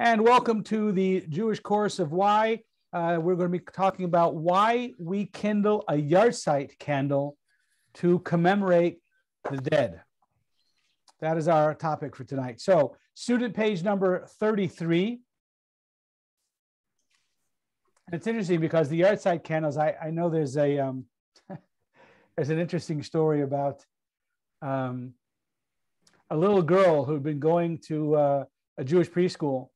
And welcome to the Jewish Course of Why. We're going to be talking about why we kindle a Yahrtzeit candle to commemorate the dead. That is our topic for tonight. So, student page number 33. And it's interesting because the Yahrtzeit candles, I know there's a there's an interesting story about a little girl who'd been going to a Jewish preschool,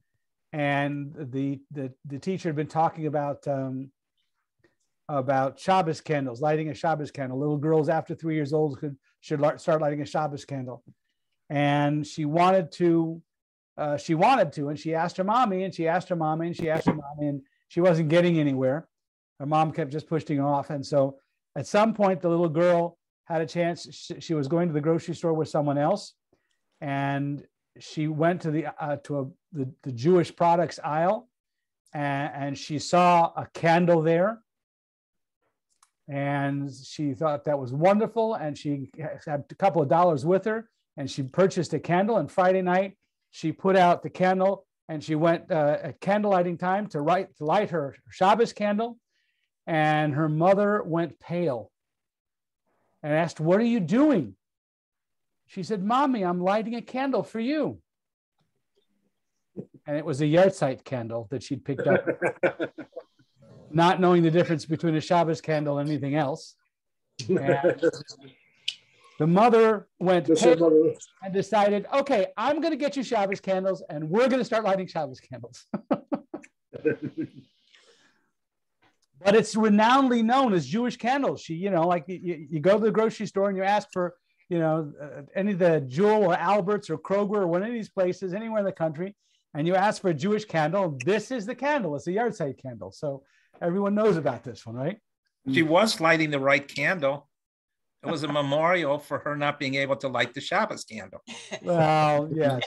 and the teacher had been talking about Shabbos candles, lighting a Shabbos candle. Little girls after 3 years old should start lighting a Shabbos candle, and she wanted to, and she asked her mommy, and she asked her mommy, and she asked her mommy, and she wasn't getting anywhere. Her mom kept just pushing her off, and so at some point the little girl had a chance. She was going to the grocery store with someone else, and she went to the Jewish products aisle, and she saw a candle there, and she thought that was wonderful, and she had a couple of dollars with her, and she purchased a candle. And Friday night she put out the candle, and she went at candle lighting time to light her Shabbos candle, and her mother went pale and asked, "What are you doing?" She said, "Mommy, I'm lighting a candle for you." And it was a Yahrtzeit candle that she'd picked up, not knowing the difference between a Shabbos candle and anything else. And the mother went pale and decided, "Okay, I'm going to get you Shabbos candles, and we're going to start lighting Shabbos candles." But it's renownedly known as Jewish candles. You go to the grocery store and you ask for, any of the Jewel or Alberts or Kroger or one of these places, anywhere in the country, and you ask for a Jewish candle, this is the candle. It's a Yahrtzeit candle. So everyone knows about this one, right? She was lighting the right candle. It was a memorial for her not being able to light the Shabbos candle. Well, yes,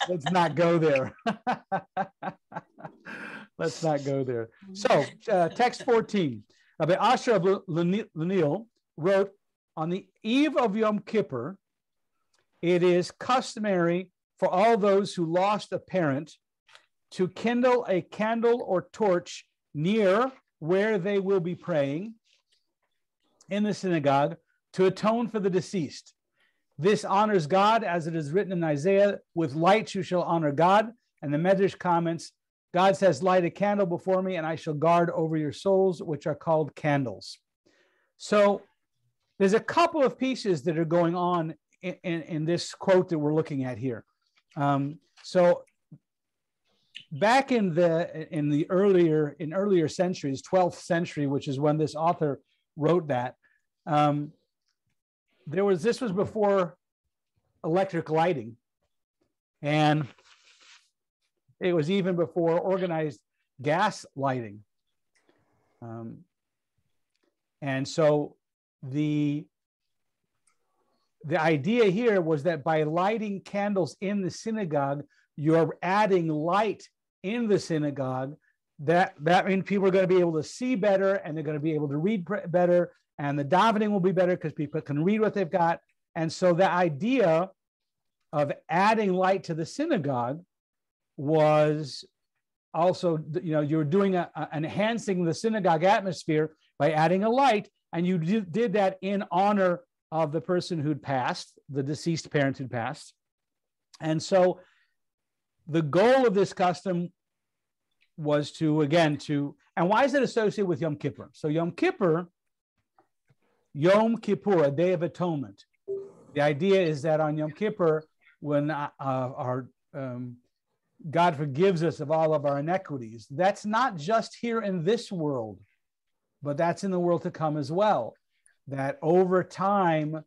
let's not go there. Let's not go there. So, text 14. Rabbi Asher Lenil wrote, on the eve of Yom Kippur, it is customary for all those who lost a parent to kindle a candle or torch near where they will be praying in the synagogue to atone for the deceased. This honors God, as it is written in Isaiah, "With light you shall honor God." And the Medrash comments, God says, "Light a candle before me, and I shall guard over your souls, which are called candles." So there's a couple of pieces that are going on in this quote that we're looking at here. So back in earlier centuries, 12th century, which is when this author wrote that, this was before electric lighting, and it was even before organized gas lighting. And so the idea here was that by lighting candles in the synagogue, you're adding light in the synagogue. That means people are going to be able to see better, and they're going to be able to read better, and the davening will be better because people can read what they've got. And so the idea of adding light to the synagogue was also, you're doing enhancing the synagogue atmosphere by adding a light, and you did that in honor of the person who'd passed, the deceased parent who'd passed. And so the goal of this custom was and why is it associated with Yom Kippur? So Yom Kippur, a Day of Atonement. The idea is that on Yom Kippur, when our God forgives us of all of our inequities, that's not just here in this world, but that's in the world to come as well. That over time,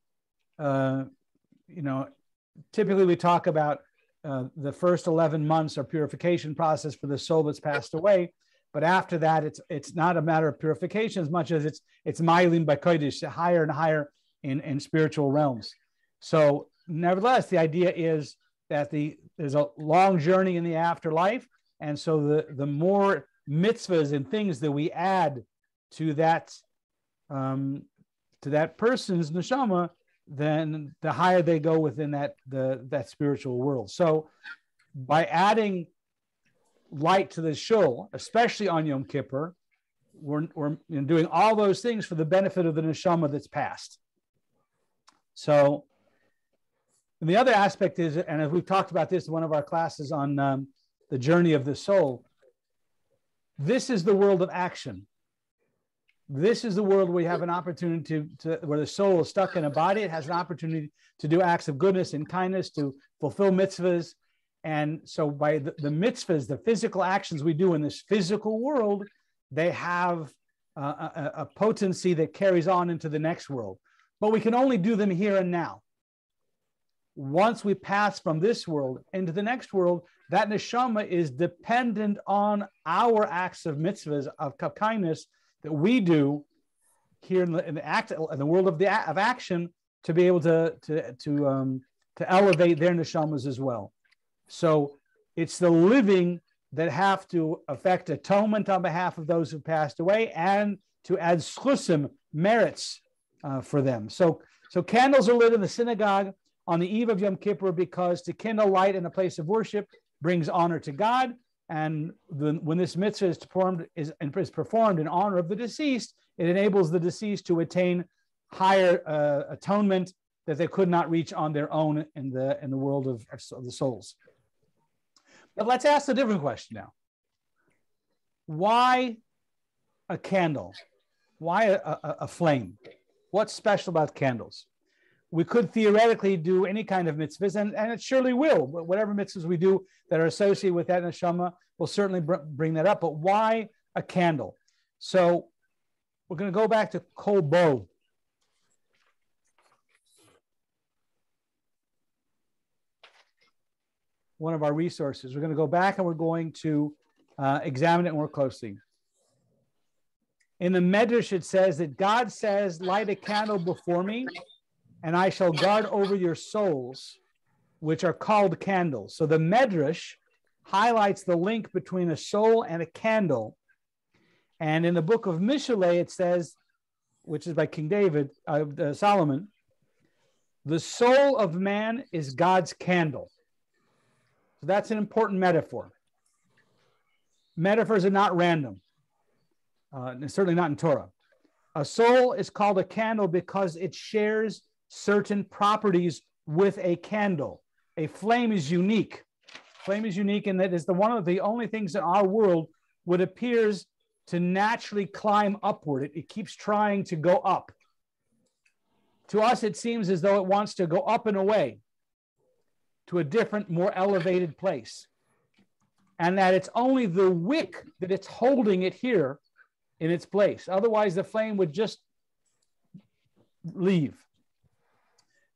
typically we talk about the first 11 months are purification process for the soul that's passed away. But after that, it's not a matter of purification as much as it's ma'alim b'kodesh, higher and higher in spiritual realms. So nevertheless, the idea is that there's a long journey in the afterlife. And so the more mitzvahs and things that we add to that person's neshama, then the higher they go within that spiritual world. So by adding light to the shul, especially on Yom Kippur, we're doing all those things for the benefit of the neshama that's passed. So, and the other aspect is, and as we've talked about this in one of our classes on the journey of the soul, this is the world of action. This is the world where you have an opportunity where the soul is stuck in a body. It has an opportunity to do acts of goodness and kindness, to fulfill mitzvahs. And so by the mitzvahs, the physical actions we do in this physical world, they have a potency that carries on into the next world. But we can only do them here and now. Once we pass from this world into the next world, that neshama is dependent on our acts of mitzvahs, of kindness that we do here in the world of action, to be able to elevate their neshamas as well. So it's the living that have to affect atonement on behalf of those who passed away, and to add schusim, merits for them. So candles are lit in the synagogue on the eve of Yom Kippur because to kindle light in a place of worship brings honor to God. And when this mitzvah is performed in honor of the deceased, it enables the deceased to attain higher atonement that they could not reach on their own in the world of the souls. But let's ask a different question now. Why a candle? Why a flame? What's special about candles? We could theoretically do any kind of mitzvahs, and it surely will. Whatever mitzvahs we do that are associated with that neshama will certainly bring that up. But why a candle? So we're going to go back to Kol Bo. One of our resources. We're going to go back and we're going to examine it more closely. In the Medrash, it says that God says, light a candle before me, and I shall guard over your souls, which are called candles. So the Medrash highlights the link between a soul and a candle. And in the book of Mishlei, it says, which is by King David, Solomon, the soul of man is God's candle. So that's an important metaphor. Metaphors are not random. Certainly not in Torah. A soul is called a candle because it shares certain properties with a candle. A flame is unique. Flame is unique in that it's one of the only things in our world would appears to naturally climb upward. It keeps trying to go up. To us, it seems as though it wants to go up and away to a different, more elevated place. And that it's only the wick that it's holding it here in its place. Otherwise, the flame would just leave.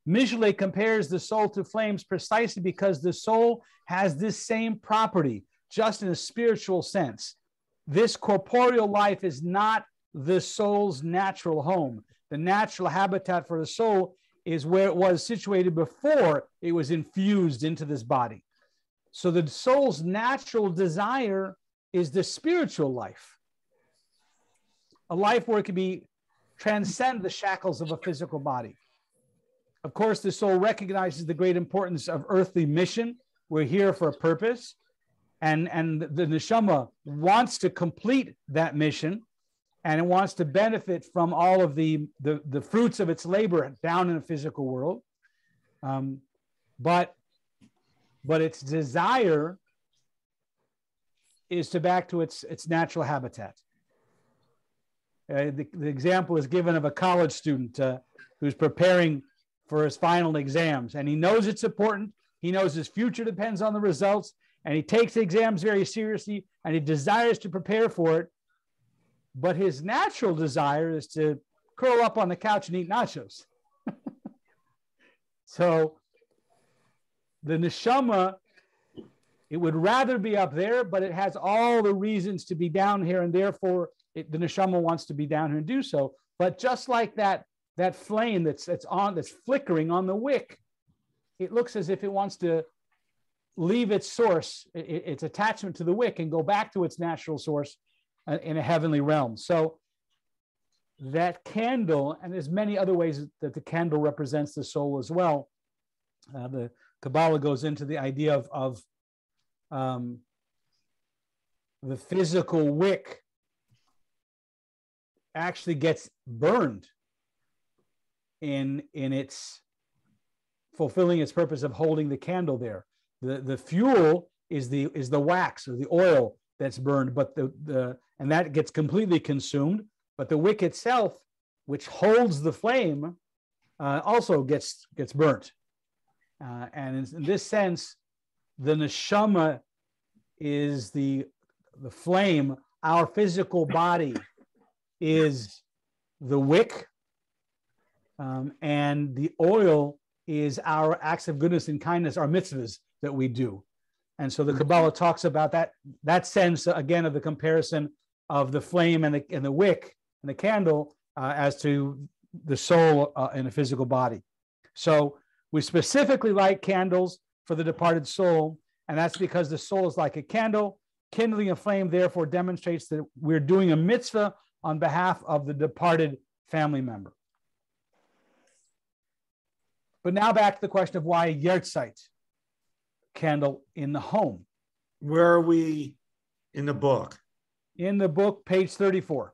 Mishlei compares the soul to flames precisely because the soul has this same property, just in a spiritual sense. This corporeal life is not the soul's natural home. The natural habitat for the soul is where it was situated before it was infused into this body. So the soul's natural desire is the spiritual life. A life where it can transcend the shackles of a physical body. Of course, the soul recognizes the great importance of earthly mission. We're here for a purpose. And the neshama wants to complete that mission, and it wants to benefit from all of the fruits of its labor down in the physical world. But its desire is to back to its natural habitat. The example is given of a college student who's preparing for his final exams, and he knows it's important. He knows his future depends on the results, and he takes the exams very seriously, and he desires to prepare for it. But his natural desire is to curl up on the couch and eat nachos. So the neshama, it would rather be up there, but it has all the reasons to be down here, and therefore the neshama wants to be down here and do so. But just like that flame that's flickering on the wick, it looks as if it wants to leave its source, its attachment to the wick, and go back to its natural source in a heavenly realm. So that candle, and there's many other ways that the candle represents the soul as well. The Kabbalah goes into the idea of the physical wick actually gets burned in its fulfilling its purpose of holding the candle there. The fuel is the wax or the oil that's burned, but and that gets completely consumed. But the wick itself, which holds the flame, also gets burnt. And in this sense, the neshama is the flame. Our physical body is the wick, and the oil is our acts of goodness and kindness, our mitzvahs that we do. And so the Kabbalah talks about that sense, again, of the comparison of the flame and the wick and the candle as to the soul in a physical body. So we specifically light candles for the departed soul, and that's because the soul is like a candle. Kindling a flame, therefore, demonstrates that we're doing a mitzvah on behalf of the departed family member. But now back to the question of why Yahrtzeit candle in the home. Where are we in the book? In the book, page 34.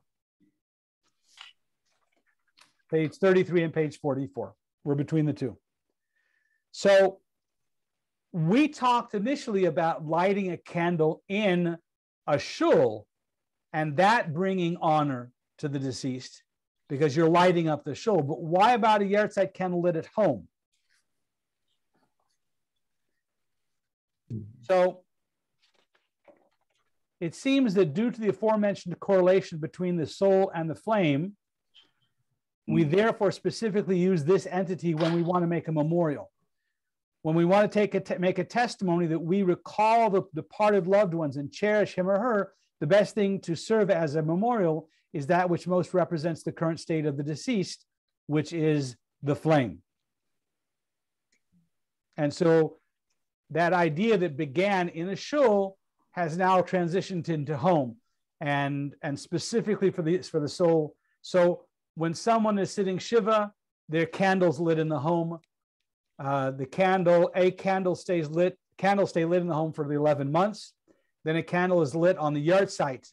Page 33 and page 44. We're between the two. So we talked initially about lighting a candle in a shul and that bringing honor to the deceased because you're lighting up the shul. But why about a Yahrtzeit candle lit at home? So it seems that due to the aforementioned correlation between the soul and the flame, we therefore specifically use this entity when we want to make a memorial. When we want to make a testimony that we recall the departed loved ones and cherish him or her, the best thing to serve as a memorial is that which most represents the current state of the deceased, which is the flame. And so that idea that began in a shul has now transitioned into home, and specifically for the soul. So when someone is sitting shiva, their candles lit in the home. A candle stay lit in the home for the 11 months. Then a candle is lit on the Yahrtzeit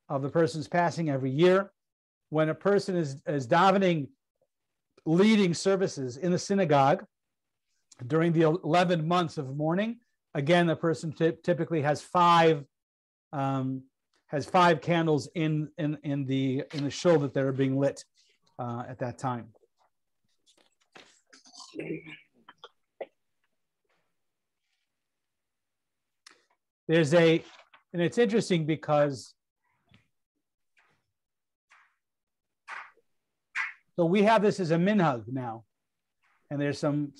of the person's passing every year. When a person is davening, leading services in the synagogue during the 11 months of mourning, again, the person typically has five candles in the shul that they're being lit at that time. And it's interesting because so we have this as a minhag now, and there's some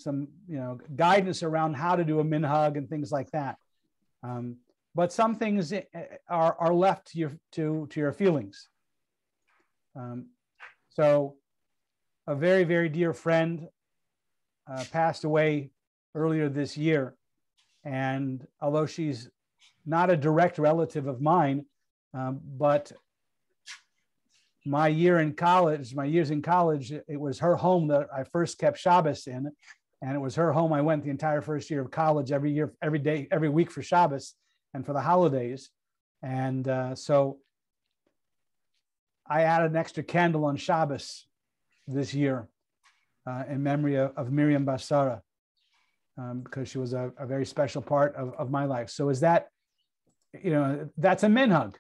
guidance around how to do a minhag and things like that. But some things are left to your feelings. So a very, very dear friend passed away earlier this year. And although she's not a direct relative of mine, but my years in college, it was her home that I first kept Shabbos in. And it was her home I went the entire first year of college, every day, every week for Shabbos and for the holidays. And so I added an extra candle on Shabbos this year in memory of Miriam Basara, because she was a very special part of my life. So is that, that's a minhag.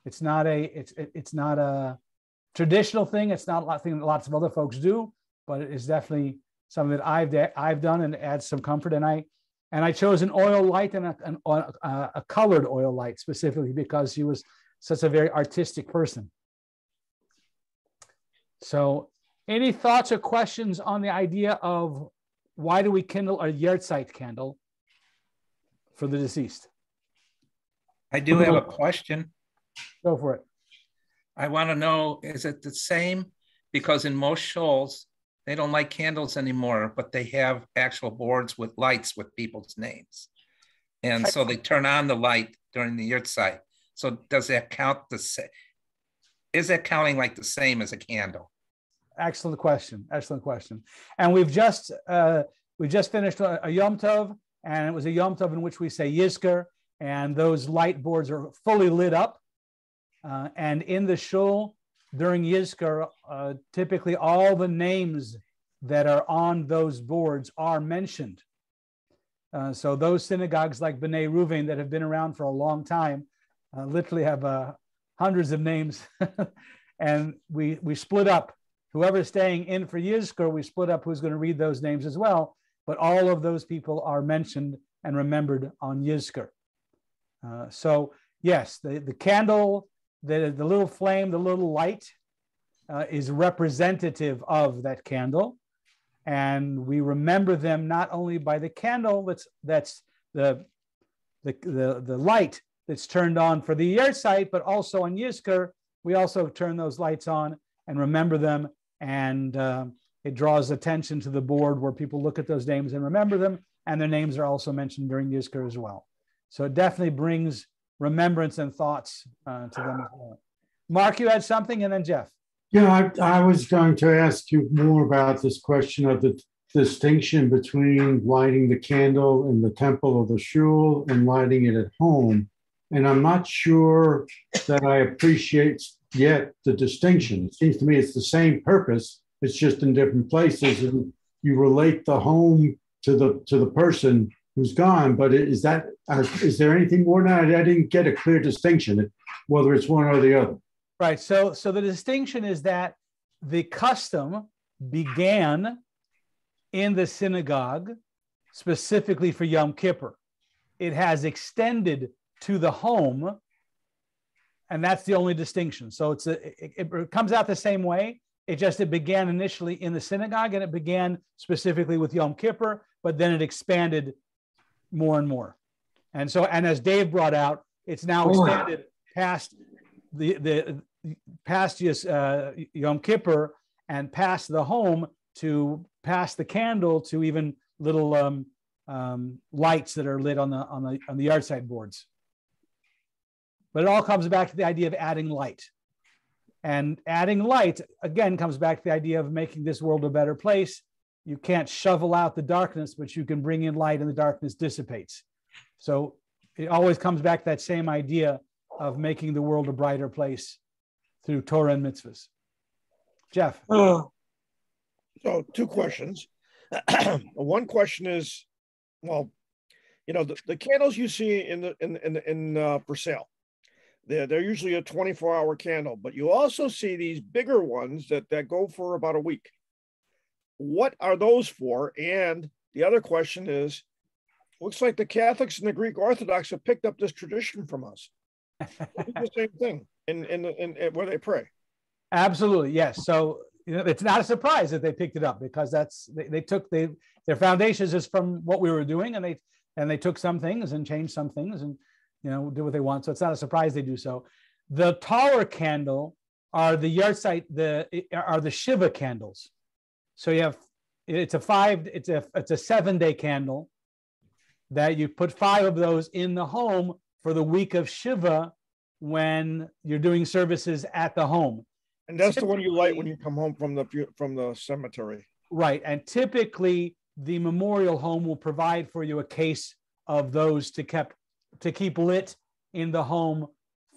It's not a traditional thing. It's not a thing that lots of other folks do, but it is definitely something that I've done and adds some comfort. And I chose an oil light and a colored oil light specifically because she was such a very artistic person. So any thoughts or questions on the idea of why do we kindle a Yahrtzeit candle for the deceased? I do have a question. Go for it. I want to know, is it the same? Because in most shuls, they don't light candles anymore, but they have actual boards with lights with people's names. And so they turn on the light during the Yahrtzeit. So does that count the same? Is that counting like the same as a candle? Excellent question. Excellent question. And we just finished a Yom Tov, and it was a Yom Tov in which we say Yizkar. and those light boards are fully lit up. And in the shul during Yizkor, typically all the names that are on those boards are mentioned. So those synagogues like B'nai Ruvain that have been around for a long time literally have hundreds of names. And we split up. Whoever's staying in for Yizkor, we split up who's going to read those names as well. But all of those people are mentioned and remembered on Yizkor. So yes, the candle, the little flame, the little light is representative of that candle. And we remember them not only by the candle that's the light that's turned on for the Yahrtzeit, but also on Yizkor, we also turn those lights on and remember them. And it draws attention to the board where people look at those names and remember them. And their names are also mentioned during Yizkor as well. So it definitely brings remembrance and thoughts to them as well. Mark, you had something, and then Jeff. Yeah, I was going to ask you more about this question of the distinction between lighting the candle in the temple or the shul and lighting it at home. And I'm not sure that I appreciate yet the distinction. It seems to me it's the same purpose, it's just in different places. And you relate the home to the person who's gone, but is there anything more than that? I didn't get a clear distinction, whether it's one or the other. Right. So the distinction is that the custom began in the synagogue specifically for Yom Kippur. It has extended to the home, and that's the only distinction. So it comes out the same way. It began initially in the synagogue, and it began specifically with Yom Kippur, but then it expanded more and more. And as Dave brought out, it's now expanded past past Yom Kippur and past the home to past the candle to even little lights that are lit on the Yahrtzeit boards. But it all comes back to the idea of adding light. And adding light, again, comes back to the idea of making this world a better place. You can't shovel out the darkness, but you can bring in light and the darkness dissipates. So it always comes back to that same idea of making the world a brighter place through Torah and mitzvahs. Jeff. So 2 questions. One question is, well, the candles you see in for sale, they're usually a 24-hour candle, but you also see these bigger ones that go for about a week. What are those for? And the other question is, looks like the Catholics and the Greek Orthodox have picked up this tradition from us. It's the same thing in where they pray. Absolutely, yes. So it's not a surprise that they picked it up, because they took their foundations is from what we were doing, and they took some things and changed some things and do what they want. So it's not a surprise they do so. The taller candle are the Yahrtzeit, are the Shiva candles. So it's a 7-day candle that you put 5 of those in the home for the week of Shiva when you're doing services at the home. And that's the one you light when you come home from the cemetery. Right. And typically the memorial home will provide for you a case of those to keep lit in the home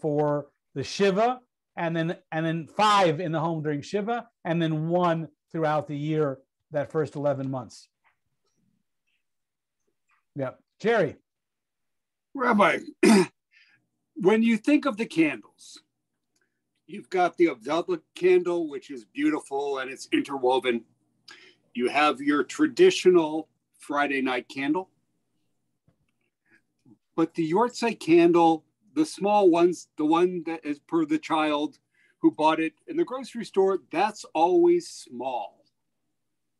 for the Shiva, and then 5 in the home during Shiva, and then 1 throughout the year, that first 11 months. Yeah. Jerry. Rabbi, when you think of the candles, you've got the Avdallah candle, which is beautiful and it's interwoven. You have your traditional Friday night candle. But the Yahrtzeit candle, the small ones, the one that is per the child who bought it in the grocery store, that's always small.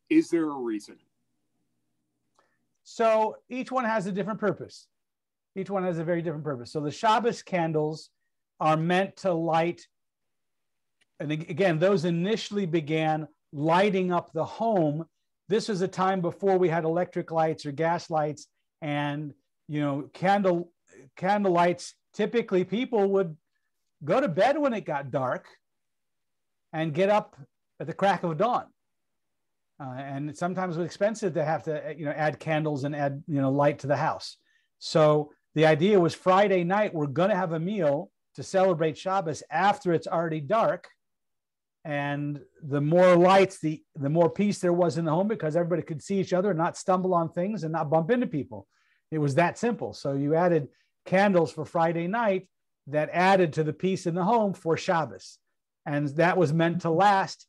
Is there a reason? So each one has a different purpose. Each one has a very different purpose. So the Shabbos candles are meant to light, and again, those initially began lighting up the home. This was a time before we had electric lights or gas lights, and candle lights. Typically, people would go to bed when it got dark and get up at the crack of dawn. And it sometimes was expensive to have to add candles and add light to the house. So The idea was Friday night, we're going to have a meal to celebrate Shabbos after it's already dark. And the more lights, the more peace there was in the home, because everybody could see each other and not stumble on things and not bump into people. It was that simple. So you added candles for Friday night that added to the peace in the home for Shabbos. And that was meant to last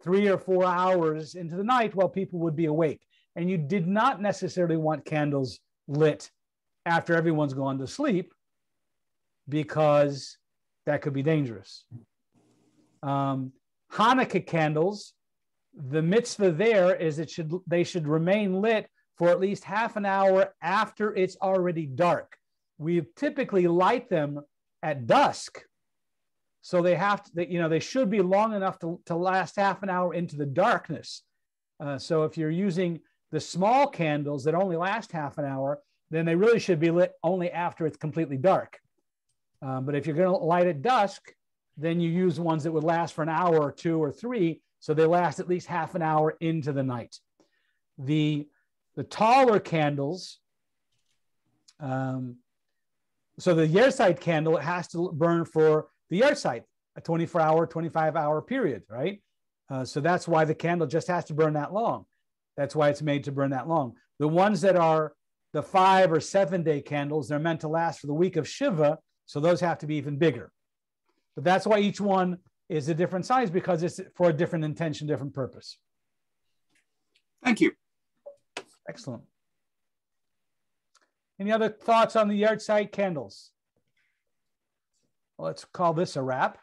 3 or 4 hours into the night while people would be awake. And you did not necessarily want candles lit after everyone's gone to sleep, because that could be dangerous. Hanukkah candles, the mitzvah there is they should remain lit for at least half an hour after it's already dark. We typically light them at dusk, so they have to, they should be long enough to last half an hour into the darkness. So if you're using the small candles that only last half an hour, then they really should be lit only after it's completely dark. But if you're going to light at dusk, then you use ones that would last for an hour or 2 or 3, so they last at least half an hour into the night. The taller candles, so the Yahrtzeit candle, it has to burn for the Yahrtzeit, a 24-hour, 25-hour period, right? So that's why the candle just has to burn that long. That's why it's made to burn that long. The ones that are the 5 or 7 day candles, they're meant to last for the week of Shiva, so those have to be even bigger. But that's why each one is a different size, because it's for a different intention, different purpose. Thank you. Excellent. Any other thoughts on the Yahrtzeit candles? Well, let's call this a wrap.